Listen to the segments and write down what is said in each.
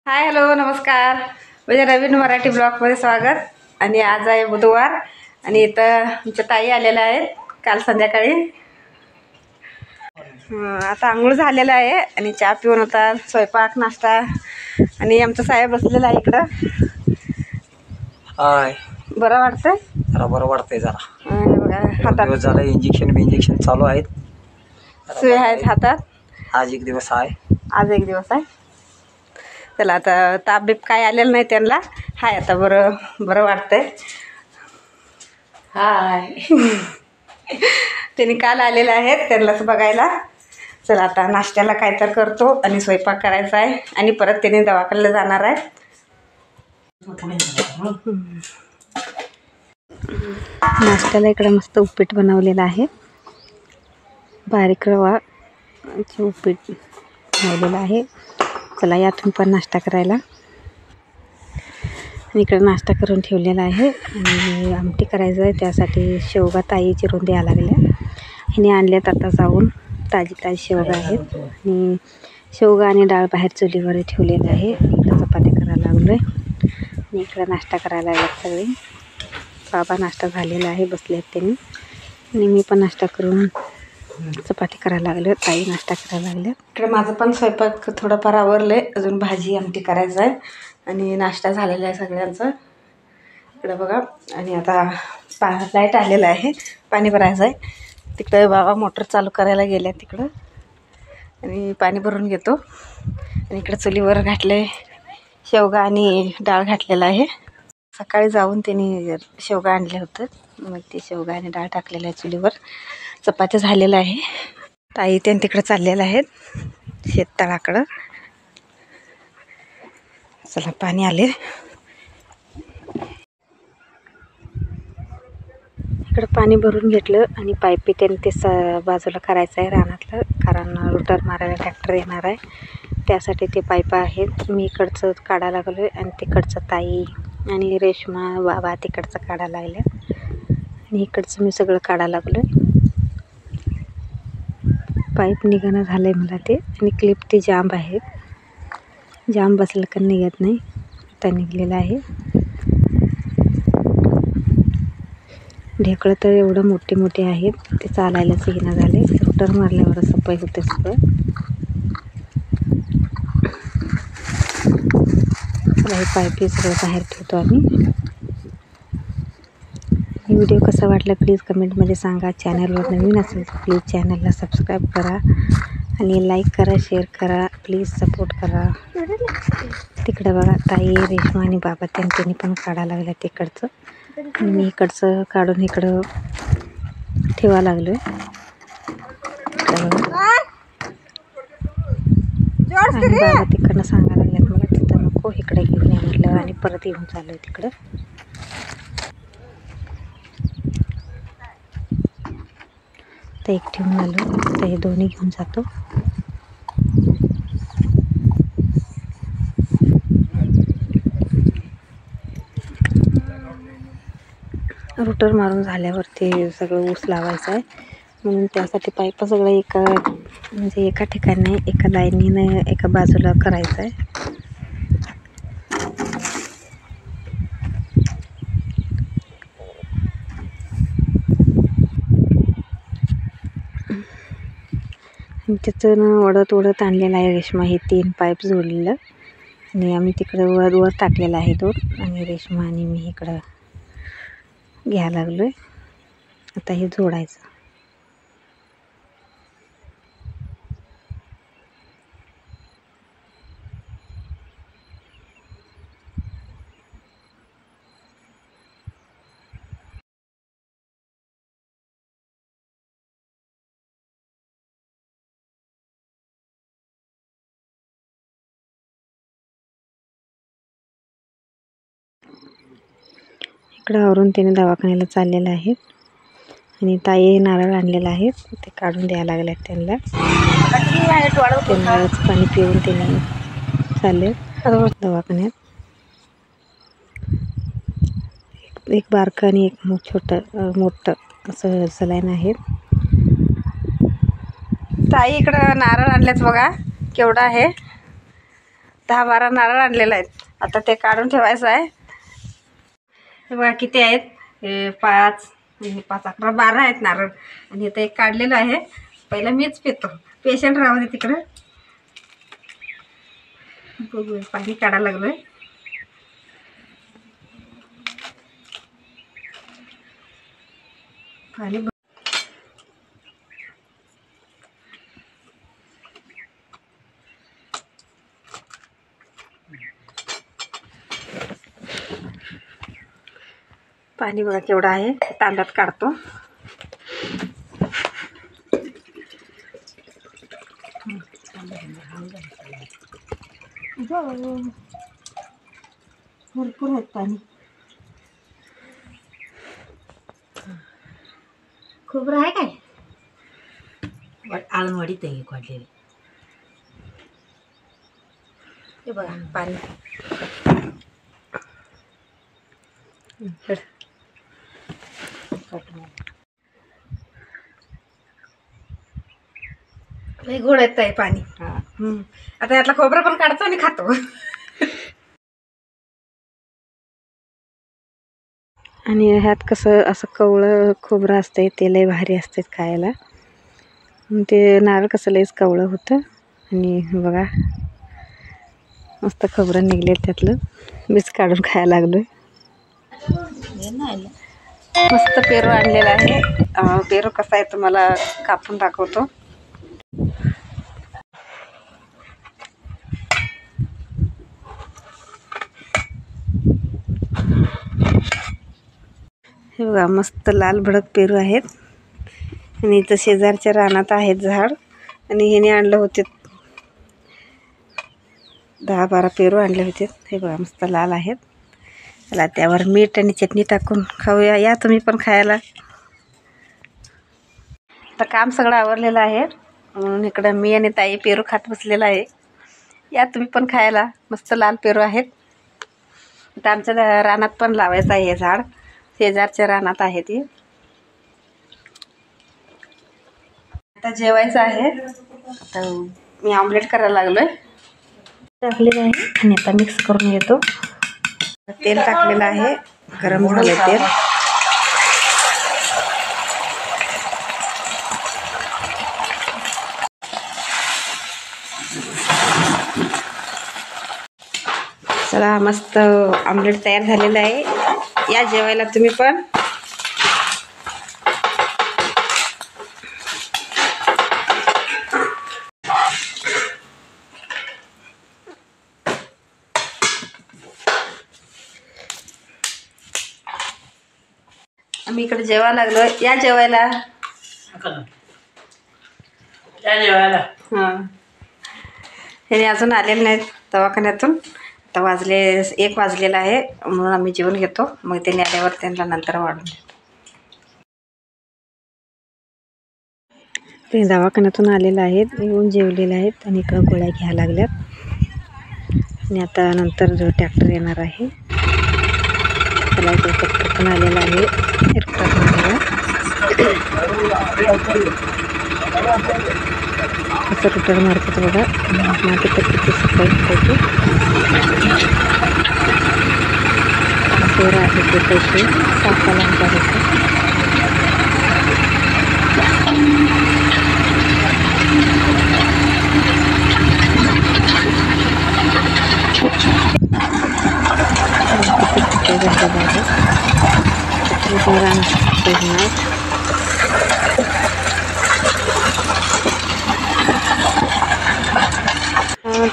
Hi hello नमस्कार. म्हणजे नवीन मराठी ब्लॉगमध्ये स्वागत. आणि आज आहे बुधवार आणि इथं आमच्या ताई आलेल्या आहेत काल संध्याकाळी. आता आंघोळ झालेला आहे आणि चहा पिऊन होता, स्वयंपाक नाश्ता. आणि आमचा साहेब बसलेला आहे इकडं. हाय, बरं वाटतंय? जरा बरं वाटतंय जरा. बघा हातात दिवस झालं इंजेक्शन चालू आहेत. सुई आहेत हातात. आज एक दिवस आहे. आज एक दिवस आहे. चला आता ताप बीप काय आलेलं नाही त्यांना. हाय आता बरं वाटतंय. हाय त्यांनी काल आलेले आहेत त्यांनाच बघायला. चला आता नाश्त्याला काय तर करतो आणि स्वयंपाक करायचा आहे आणि परत त्यांनी दवाखान्याला जाणार आहे. नाश्त्याला इकडे मस्त उपीट बनवलेलं आहे. बारीक रवाचे उपीट बनवलेलं आहे. चला यातून पण नाश्ता करायला. आणि इकडे नाश्ता करून ठेवलेला आहे आणि आमटी करायचं आहे. त्यासाठी शेवगा ताई चिरून द्यायला लागल्या. हिने आणल्यात आता जाऊन. ताजी शेवगा आहेत आणि शेवगा आणि डाळ बाहेर चुलीवर ठेवलेलं आहे. इकडं चपात्या करायला लागलो आहे आणि इकडं नाश्ता करायला लागल्यात सगळे. बाबा नाश्ता झालेला आहे, बसले आहेत त्यांनी. आणि मी पण नाश्ता करून चपाती करायला लागले. ताई नाश्ता करायला लागल्या. इकडे माझं पण स्वयंपाक थोडंफार आवरलं आहे. अजून भाजी आमटी करायचं आहे आणि नाश्ता झालेला आहे सगळ्यांचा. इकडं बघा. आणि आता लाईट आलेलं आहे, पाणी भरायचं आहे. तिकडे बाबा मोटर चालू करायला गेल्या तिकडं आणि पाणी भरून घेतो. आणि इकडं चुलीवर घातले शेवगा आणि डाळ घातलेला आहे. सकाळी जाऊन त्यांनी शेवगा आणले होतं, मग ते शेवगा आणि डाळ टाकलेलं आहे चुलीवर. चपाती झालेलं आहे. ताई त्यांनी तिकडं चाललेलं आहेत शेततळाकडं. चला पाणी आले. इकडं पाणी भरून घेतलं आणि पाईपी त्यांनी ते बाजूला करायचं आहे रानातलं, कारण रोटर मारायला ट्रॅक्टर येणार आहे. त्यासाठी ते पाईप आहेत. मी इकडचं काढायला लागलो आहे आणि तिकडचं ताई आणि रेश्मा बाबा तिकडचं काढायला लागले आणि इकडचं मी सगळं काढायला लागलो आहे. पाईप निघणं झालं आहे मला ते. आणि क्लिप ते जांब आहेत, जांब बसलं का निघत नाही. आता निघलेलं आहे. ढेकळं तर एवढं मोठे आहेत ते चालायलाच येणं झाले. रोटर मारल्यावर असं पाय होते सगळं. हे पाईप सगळं बाहेर ठेवतो आम्ही. हे व्हिडिओ कसा वाटला प्लीज कमेंटमध्ये सांगा. चॅनलवर नवीन असेल तर प्लीज चॅनलला सबस्क्राईब करा आणि लाईक करा, शेअर करा, प्लीज सपोर्ट करा. तिकडे बघा ताई रेश्मा आणि बाबा त्यांनी पण काढायला लागल्या तिकडचं. आणि मी इकडचं काढून इकडं ठेवायला लागलो आहे. आणि बाबा तिकडनं सांगायला लागल्यात मला तिथं नको, इकडे घेऊन ये म्हटलं आणि परत येऊन चालू आहे तिकडं. तर एक ठेवून आलो, तर हे दोन्ही घेऊन जातो. रोटर मारून झाल्यावरती सगळं ऊस लावायचं आहे, म्हणून त्यासाठी पाईप सगळं एका ठिकाणी नाही, एका लाईनीनं एका बाजूला करायचं आहे. त्याचं ओढत आणलेलं आहे रेश्मा. हे 3 पाईप जोडलेलं आणि आम्ही तिकडं वर टाकलेलं आहे 2. आणि रेश्मा आणि मी इकडं घ्यायला लागलो आहे. आता हे जोडायचं. इकडं आवरून त्याने दवाखान्याला चाललेलं आहे आणि ताई नारळ आणलेला आहे ते काढून द्यायला लागल्यात त्यांना. नारळाचं पाणी पिऊन त्याने चालले दवाखान्यात. एक बारकं आणि एक मोठं असं सलाईन आहे. ताई इकडं नारळ आणल्याच बघा केवढा आहे. 10-12 नारळ आणलेले आहेत. आता ते काढून ठेवायचं आहे. हे बघा किती आहेत. हे 5 11 12 आहेत नारळ. आणि इथं एक काढलेलं आहे. पहिलं मीच पितो. पेशंट राहू दे तिकडं. बघू पाणी काढायला लागलोय. पाणी पाणी बघा केवढं आहे. तांब्यात काढतो. भरपूर आहेत पाणी. खोबरं आहे काय? आळणवाडीत आहे काढलेली. हे बघा पाणी. लई गोड येत आहे पाणी. आता यातला खोबरं पण काढतो आणि खातो. आणि ह्यात कसं असं कवळं खोबरं असतंय ते लय भारी असते खायला. ते नारळ कसं लयच कवळं होतं. आणि बघा मस्त खोबरं निघले त्यातलं. मीच काढून खायला लागलोय. मस्त पेरू आणलेला आहे. पेरू कसा आहे तुम्हाला कापून दाखवतो. हे बघा मस्त लाल भडक पेरू आहेत. आणि इथं शेजारच्या रानात आहेत झाड. आणि ह्याने आणलं होते 10-12 पेरू आणले होते. हे बघा मस्त लाल आहेत. चला त्यावर मीठ आणि चटणी टाकून खाऊया. या तुम्ही पण खायला. आता काम सगळं आवरलेलं आहे. म्हणून इकडं मी आणि ताई पेरू खात बसलेला आहे. या तुम्ही पण खायला. मस्त लाल पेरू आहेत. आता आमच्या रानात पण लावायचं आहे हे झाड. शेजारच्या रानात आहे ते. आता जेवायचं आहे. आता मी ऑमलेट करायला लागलोय. टाकलेलं आहे आणि आता मिक्स करून घेतो. तेल टाकलेलं आहे. गरम झालं तेल. चला मस्त ऑमलेट तयार झालेलं आहे. या जेवायला तुम्ही पण. आम्ही इकडे जेवायला लागलो. या जेवायला. हां हे अजून आलेले नाहीत दवाखान्यातून. आता 1 वाजलेला आहे. म्हणून आम्ही जेवून घेतो. मग त्यांनी आल्यावर त्यांना नंतर वाढून देतो. ते दवाखान्यातून आलेलं आहेत. येऊन जेवलेले आहेत. आणि इकडं गोळ्या घ्यायला लागल्यात. आणि आता नंतर जो ट्रॅक्टर येणार आहे. त्याला इकडे ट्रॅक्टर पण आलेला आहे. कसं रुटर मारतात बघा. माती तर किती सफाई होते. आहे ते पैसे साफाला होते.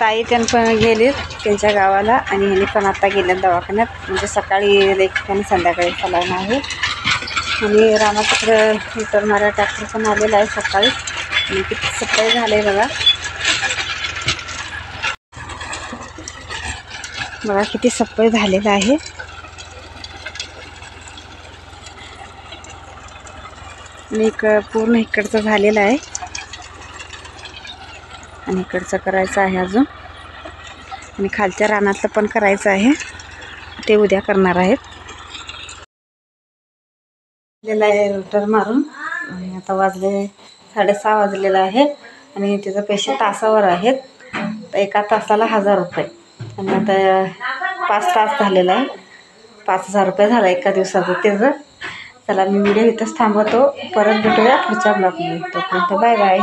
ताई पण गेलीत त्यांच्या गावाला. आणि ह्याने पण आता गेल्यात दवाखान्यात. म्हणजे सकाळी एक आणि संध्याकाळी फलावून आहे. आणि रामाचं इतर मारा ट्रॅक्टर पण आलेला आहे सकाळी. आणि किती सकाळी झालंय बघा. बघा किती सफाई झालेलं आहे. आणि पूर्ण इकडचं झालेलं आहे. आणि इकडचं करायचं आहे अजून. आणि खालच्या रानातलं पण करायचं आहे. ते उद्या करणार आहेत. झालेलं आहे रोटर मारून. आणि आता वाजले 6:30 वाजलेलं आहे. आणि त्याचे पैसे तासावर आहेत. तर एका तासाला 1000 रुपये. आणि आता 5 तास झालेला आहे. 5,000 रुपये झाला एका दिवसाचं त्याचं. चला मी व्हिडिओ इथंच थांबवतो. परत भेटूया पुढच्या ब्लॉगमध्ये. तोपर्यंत बाय बाय.